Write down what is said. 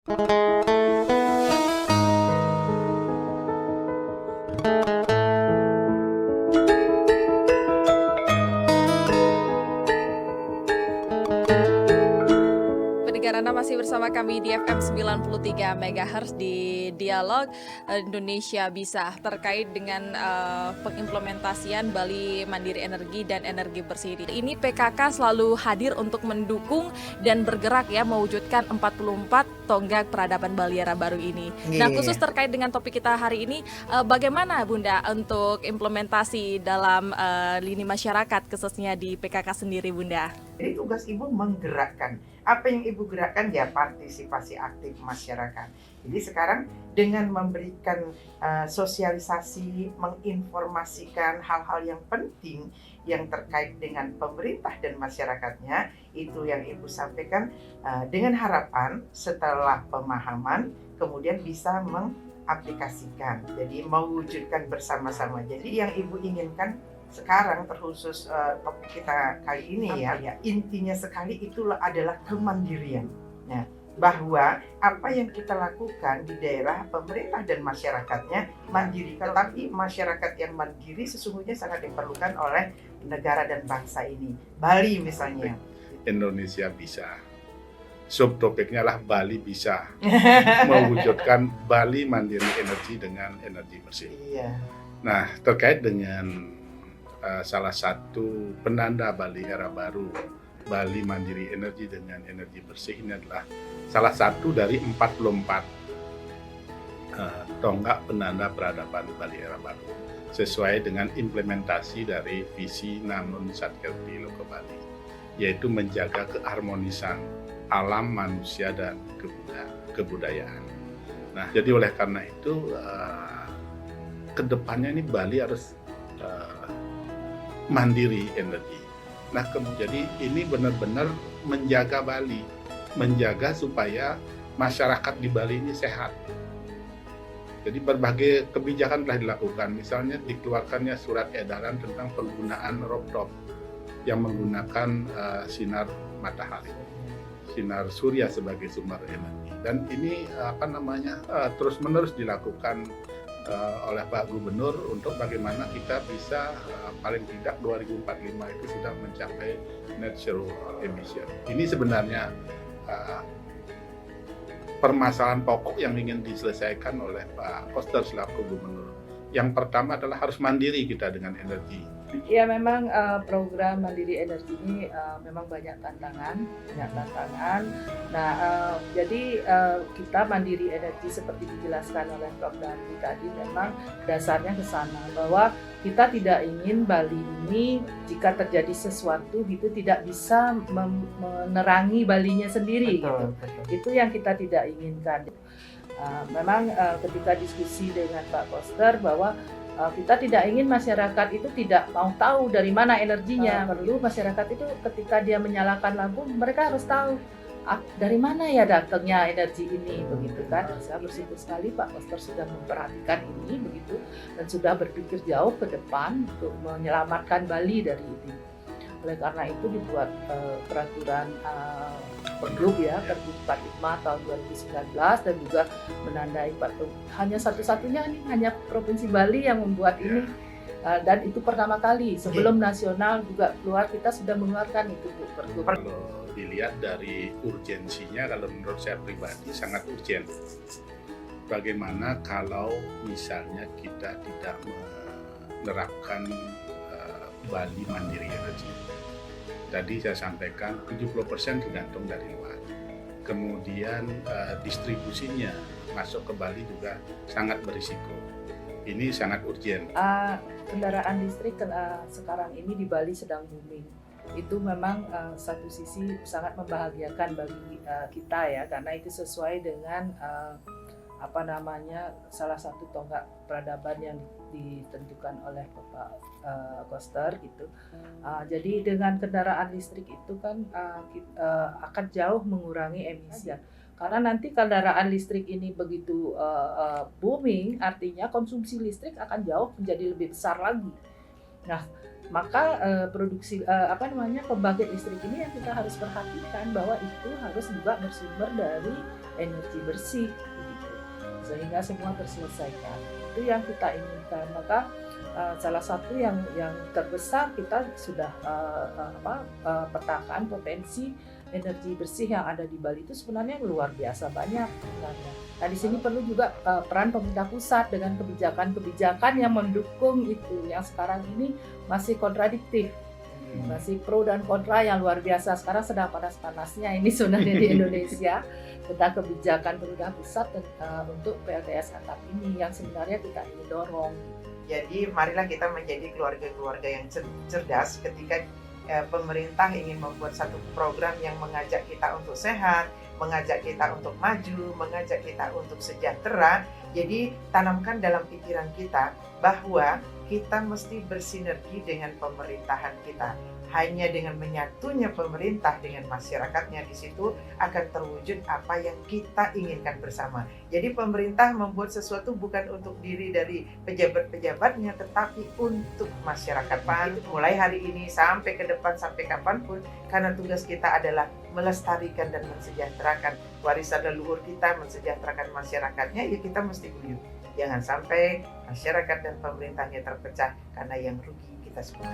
Pendengar Anda masih bersama kami di FM 93 MHz di Dialog Indonesia Bisa terkait dengan pengimplementasian Bali Mandiri Energi dan Energi Bersih. Ini PKK selalu hadir untuk mendukung dan bergerak ya mewujudkan 44 tonggak peradaban Bali era baru ini. Nah, khusus terkait dengan topik kita hari ini, bagaimana Bunda untuk implementasi dalam lini masyarakat khususnya di PKK sendiri, Bunda? Jadi tugas Ibu menggerakkan. Apa yang Ibu gerakkan ya partisipasi aktif masyarakat. Jadi sekarang dengan memberikan sosialisasi, menginformasikan hal-hal yang penting yang terkait dengan pemerintah dan masyarakatnya, itu yang Ibu sampaikan dengan harapan setelah pemahaman kemudian bisa mengaplikasikan. Jadi mewujudkan bersama-sama. Jadi yang Ibu inginkan sekarang terkhusus topik kita kali ini ya, intinya sekali itu adalah kemandirian. Nah, bahwa apa yang kita lakukan di daerah pemerintah dan masyarakatnya mandiri, tetapi masyarakat yang mandiri sesungguhnya sangat diperlukan oleh negara dan bangsa ini. Bali misalnya. Indonesia bisa. Subtopiknya lah Bali bisa mewujudkan Bali Mandiri Energi dengan energi bersih. Iya. Nah, terkait dengan salah satu penanda Bali era baru, Bali Mandiri Energi dengan energi bersih ini adalah salah satu dari 44 tonggak penanda peradaban Bali era baru sesuai dengan implementasi dari visi Namun Satkerti Loka Bali, yaitu menjaga keharmonisan alam, manusia, dan kebudayaan. Nah, jadi oleh karena itu kedepannya ini Bali harus mandiri energi. Nah, jadi ini benar-benar menjaga Bali, menjaga supaya masyarakat di Bali ini sehat. Jadi berbagai kebijakan telah dilakukan, misalnya dikeluarkannya surat edaran tentang penggunaan rooftop yang menggunakan sinar matahari, sinar surya sebagai sumber energi. Dan ini terus-menerus dilakukan oleh Pak Gubernur untuk bagaimana kita bisa paling tidak 2045 itu sudah mencapai net zero emission. Ini sebenarnya permasalahan pokok yang ingin diselesaikan oleh Pak Koster selaku Gubernur. Yang pertama adalah harus mandiri kita dengan energi. Ya, memang program Mandiri Energi ini memang banyak tantangan. Nah, jadi kita Mandiri Energi seperti dijelaskan oleh Prof. Dandi tadi memang dasarnya ke sana bahwa kita tidak ingin Bali ini jika terjadi sesuatu itu tidak bisa menerangi Balinya sendiri. Betul. Itu yang kita tidak inginkan. Memang ketika diskusi dengan Pak Koster bahwa kita tidak ingin masyarakat itu tidak mau tahu dari mana energinya. Perlu masyarakat itu ketika dia menyalakan lampu, mereka harus tahu dari mana ya datangnya energi ini, begitu kan. Saya bersyukur sekali Pak Koster sudah memperhatikan ini begitu dan sudah berpikir jauh ke depan untuk menyelamatkan Bali dari ini. Oleh karena itu dibuat peraturan Pergub ya, Pergub 45 tahun 2019 dan juga menandai hanya satu-satunya ini hanya Provinsi Bali yang membuat ini dan itu pertama kali sebelum nasional juga keluar kita sudah mengeluarkan itu Pergub. Kalau dilihat dari urgensinya, kalau menurut saya pribadi sangat urgen. Bagaimana kalau misalnya kita tidak menerapkan Bali Mandiri Energi? Tadi saya sampaikan 70% tergantung dari luar. Kemudian distribusinya masuk ke Bali juga sangat berisiko. Ini sangat urgen. Kendaraan listrik sekarang ini di Bali sedang booming. Itu memang satu sisi sangat membahagiakan bagi kita ya, karena itu sesuai dengan salah satu tonggak peradaban yang ditentukan oleh Bapak Koster gitu. Jadi dengan kendaraan listrik itu kan akan jauh mengurangi emisi. Karena nanti kendaraan listrik ini begitu booming, artinya konsumsi listrik akan jauh menjadi lebih besar lagi. Nah, maka pembangkit listrik ini yang kita harus perhatikan bahwa itu harus juga bersumber dari energi bersih begitu, sehingga semua terselesaikan. Itu yang kita inginkan. Maka salah satu yang terbesar kita sudah petakan potensi energi bersih yang ada di Bali itu sebenarnya luar biasa banyak sebenarnya. Nah, di sini perlu juga peran pemerintah pusat dengan kebijakan-kebijakan yang mendukung itu, yang sekarang ini masih kontradiktif, masih pro dan kontra yang luar biasa. Sekarang sedang panas-panasnya ini sebenarnya di Indonesia tentang kebijakan pemerintah pusat untuk PLTS atap ini yang sebenarnya kita ingin dorong. Jadi marilah kita menjadi keluarga-keluarga yang cerdas ketika pemerintah ingin membuat satu program yang mengajak kita untuk sehat, mengajak kita untuk maju, mengajak kita untuk sejahtera. Jadi tanamkan dalam pikiran kita bahwa kita mesti bersinergi dengan pemerintahan kita. Hanya dengan menyatunya pemerintah dengan masyarakatnya, di situ akan terwujud apa yang kita inginkan bersama. Jadi pemerintah membuat sesuatu bukan untuk diri dari pejabat-pejabatnya, tetapi untuk masyarakat. Mulai hari ini sampai ke depan, sampai kapanpun, karena tugas kita adalah melestarikan dan mensejahterakan warisan leluhur kita, mensejahterakan masyarakatnya, ya kita mesti guyup. Jangan sampai masyarakat dan pemerintahnya terpecah karena yang rugi kita semua.